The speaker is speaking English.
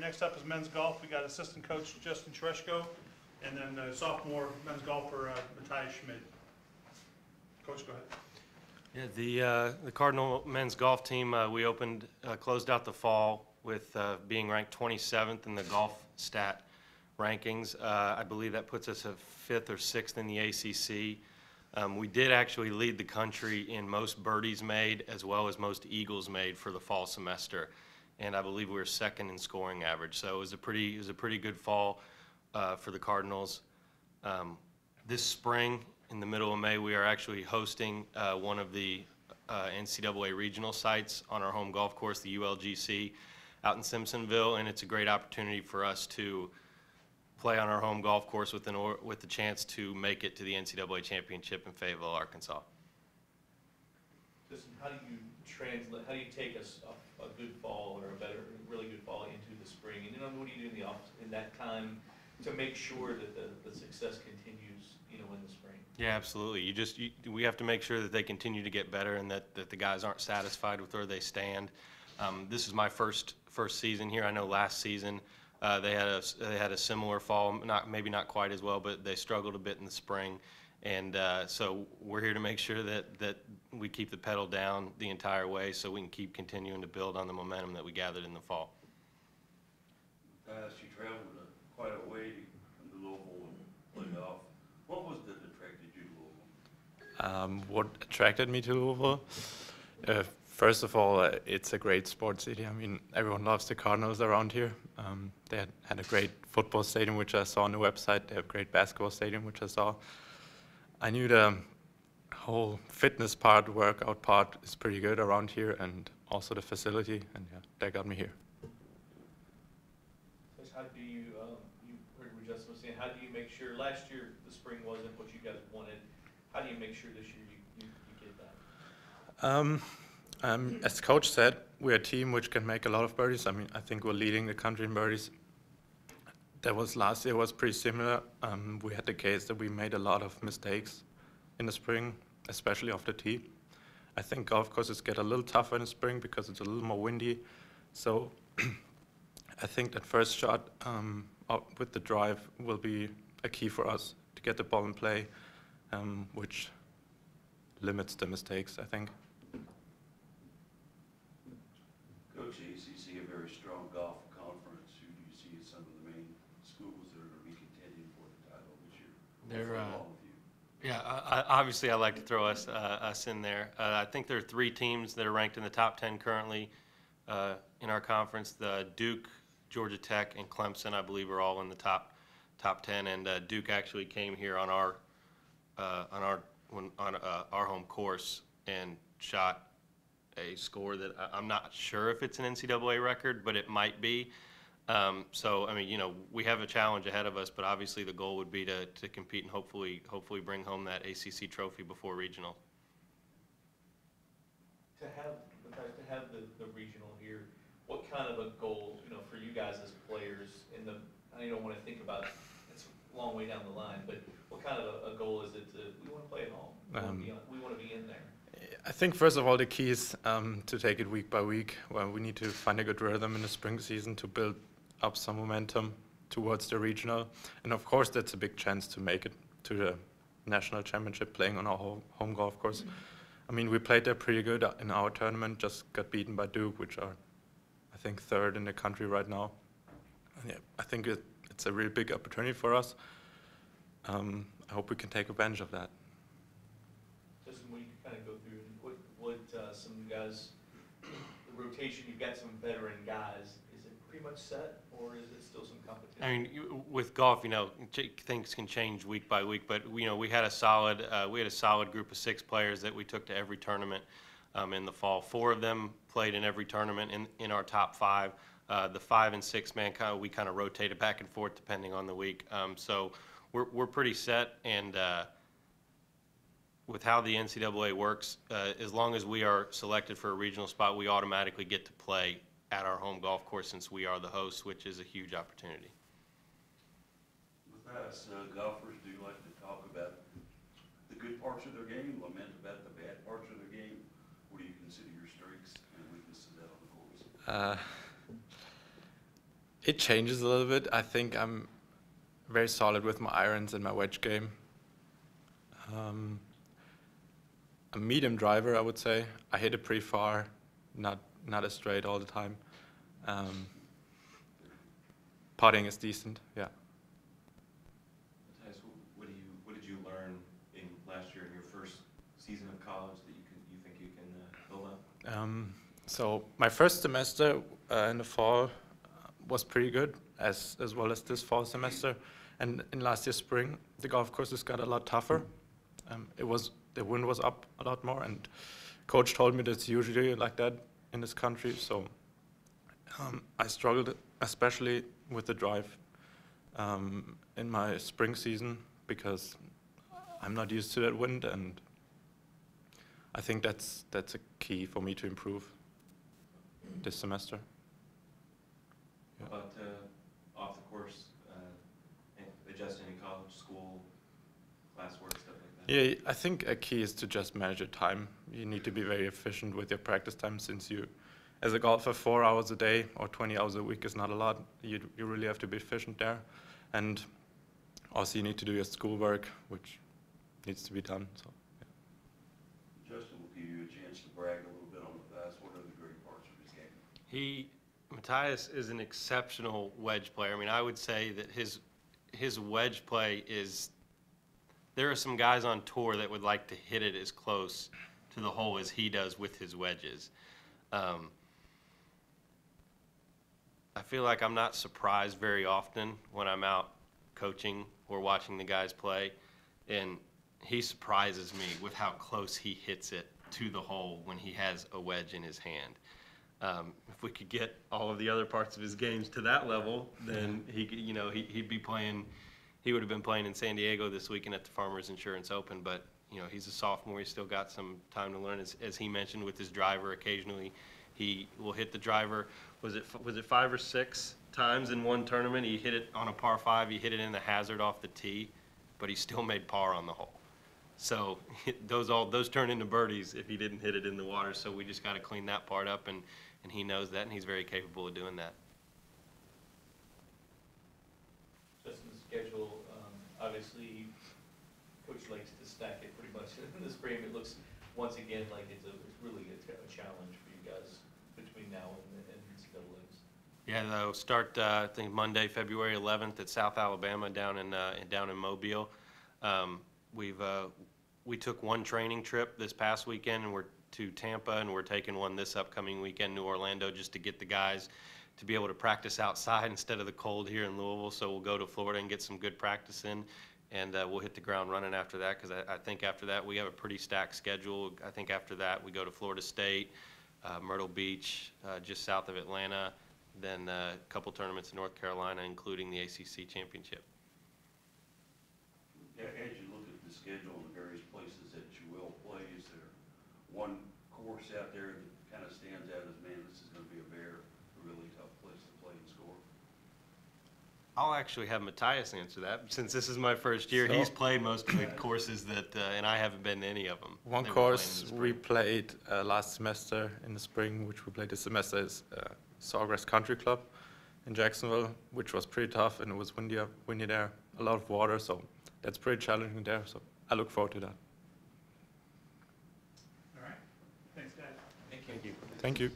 next up is men's golf. We got assistant coach Justin Tereshko, and then sophomore men's golfer Matthias Schmid. Coach, go ahead. Yeah, the Cardinal men's golf team, we closed out the fall with being ranked 27th in the golf stat rankings. I believe that puts us at 5th or 6th in the ACC. We did actually lead the country in most birdies made as well as most eagles made for the fall semester, and I believe we were 2nd in scoring average. So it was a pretty good fall for the Cardinals. This spring, in the middle of May, we are actually hosting one of the NCAA regional sites on our home golf course, the ULGC, out in Simpsonville, and it's a great opportunity for us to play on our home golf course with the chance to make it to the NCAA championship in Fayetteville, Arkansas. Justin, how do you take a good fall or a really good fall into the spring? And what do you do in that time to make sure that the success continues, in the spring? Yeah, absolutely. We have to make sure that they continue to get better and that the guys aren't satisfied with where they stand. This is my first season here. I know last season they had a similar fall, maybe not quite as well, but they struggled a bit in the spring. And so we're here to make sure that we keep the pedal down the entire way so we can keep continuing to build on the momentum that we gathered in the fall. Matthias, you traveled quite a way from Louisville and played golf. What was that attracted you to Louisville? What attracted me to Louisville? First of all, it's a great sports city. I mean, everyone loves the Cardinals around here. They had a great football stadium, which I saw on the website. They have a great basketball stadium, which I saw. I knew the whole fitness part, workout part is pretty good around here, and also the facility, and yeah, that got me here. How do you heard what Justin was saying, how do you make sure, last year the spring wasn't what you guys wanted, how do you make sure this year you get that? As coach said, we're a team which can make a lot of birdies. I mean, I think we're leading the country in birdies. That was last year was pretty similar. We had the case that we made a lot of mistakes in the spring, especially off the tee. I think golf courses get a little tougher in the spring because it's a little more windy. So I think that first shot with the drive will be a key for us to get the ball in play, which limits the mistakes, I think. Coach, ACC, a very strong golf conference. Who do you see as some of the main schools that are going to be contending for the title this year? Obviously I'd like to throw us in there. I think there are 3 teams that are ranked in the top 10 currently in our conference. The Duke, Georgia Tech, and Clemson, I believe, are all in the top 10. And Duke actually came here on our home course and shot a score that I'm not sure if it's an NCAA record, but it might be. So I mean, we have a challenge ahead of us, but obviously the goal would be to compete and hopefully bring home that ACC trophy before regional. To have the regional here, what kind of a goal, for you guys as players I don't want to think about it's a long way down the line, but what kind of a goal is it we want to play at home? We want to be in there. I think first of all the key is to take it week by week. Well, we need to find a good rhythm in the spring season to build up some momentum towards the regional, and of course that's a big chance to make it to the national championship playing on our home golf course. I mean, we played there pretty good in our tournament, just got beaten by Duke, which are I think 3rd in the country right now. And yeah, I think it's a really big opportunity for us. I hope we can take advantage of that. Justin, when you kind of go through what some guys, the rotation, you've got some veteran guys, is it pretty much set, or is it still some competition? I mean, with golf, things can change week by week, but we had a solid group of 6 players that we took to every tournament in the fall. 4 of them played in every tournament in our top 5. The 5 and 6 man we kind of rotated back and forth depending on the week. So we're pretty set, and with how the NCAA works, as long as we are selected for a regional spot, we automatically get to play at our home golf course since we are the hosts, which is a huge opportunity. With that, golfers do like to talk about the good parts of their game, lament about the bad parts of their game. What do you consider your strengths and weaknesses out on the course? It changes a little bit. I think I'm very solid with my irons and my wedge game. A medium driver, I would say. I hit it pretty far, not as straight all the time. Putting is decent, yeah. Matthias, what did you learn in last year in your first season of college that you think you can build on? So my first semester in the fall was pretty good, as well as this fall semester. And in last year's spring, the golf courses got a lot tougher. The wind was up a lot more, and coach told me that's usually like that in this country. So I struggled, especially with the drive in my spring season, because I'm not used to that wind, and I think that's a key for me to improve this semester. How about off the course, adjusting in college, school, classwork, stuff like that? Yeah, I think a key is to just manage your time. You need to be very efficient with your practice time, since you, as a golfer, 4 hours a day or 20 hours a week is not a lot. You really have to be efficient there. And also you need to do your schoolwork, which needs to be done. So, yeah. Justin, will give you a chance to brag a little bit on Matthias. What are the great parts of his game? Matthias is an exceptional wedge player. I mean, I would say that his wedge play is, there are some guys on tour that would like to hit it as close to the hole as he does with his wedges. I feel like I'm not surprised very often when I'm out coaching or watching the guys play, and he surprises me with how close he hits it to the hole when he has a wedge in his hand. If we could get all of the other parts of his games to that level, then he'd be playing. He would have been playing in San Diego this weekend at the Farmers Insurance Open, but he's a sophomore. He's still got some time to learn. As he mentioned, with his driver, occasionally he will hit the driver. Was it 5 or 6 times in one tournament? He hit it on a par 5. He hit it in the hazard off the tee, but he still made par on the hole. So those turn into birdies if he didn't hit it in the water. So we just got to clean that part up, and he knows that, and he's very capable of doing that. Justin's schedule, obviously, Coach likes to stack it pretty much in the spring. It looks, once again, like it's really a challenge for you guys between now and NCAAs. Yeah, they'll start, I think, Monday, February 11th at South Alabama down in Mobile. We took one training trip this past weekend, and we're to Tampa, and we're taking one this upcoming weekend to Orlando, just to get the guys to be able to practice outside instead of the cold here in Louisville. So we'll go to Florida and get some good practice in, and we'll hit the ground running after that, because I think after that we have a pretty stacked schedule. I think after that we go to Florida State, Myrtle Beach, just south of Atlanta, then a couple tournaments in North Carolina, including the ACC Championship. Yeah, as you look at the schedule and the various places that you will play, is there one course out there that kind of stands out as, man, this is going to be a really tough place to play and score? I'll actually have Matthias answer that, since this is my first year. So, he's played most of the courses that, and I haven't been to any of them. one course we played last semester in the spring, which we played this semester, is Sawgrass Country Club in Jacksonville, which was pretty tough, and it was windy there, a lot of water, so that's pretty challenging there. So I look forward to that. All right. Thanks, guys. Thank you. Thank you.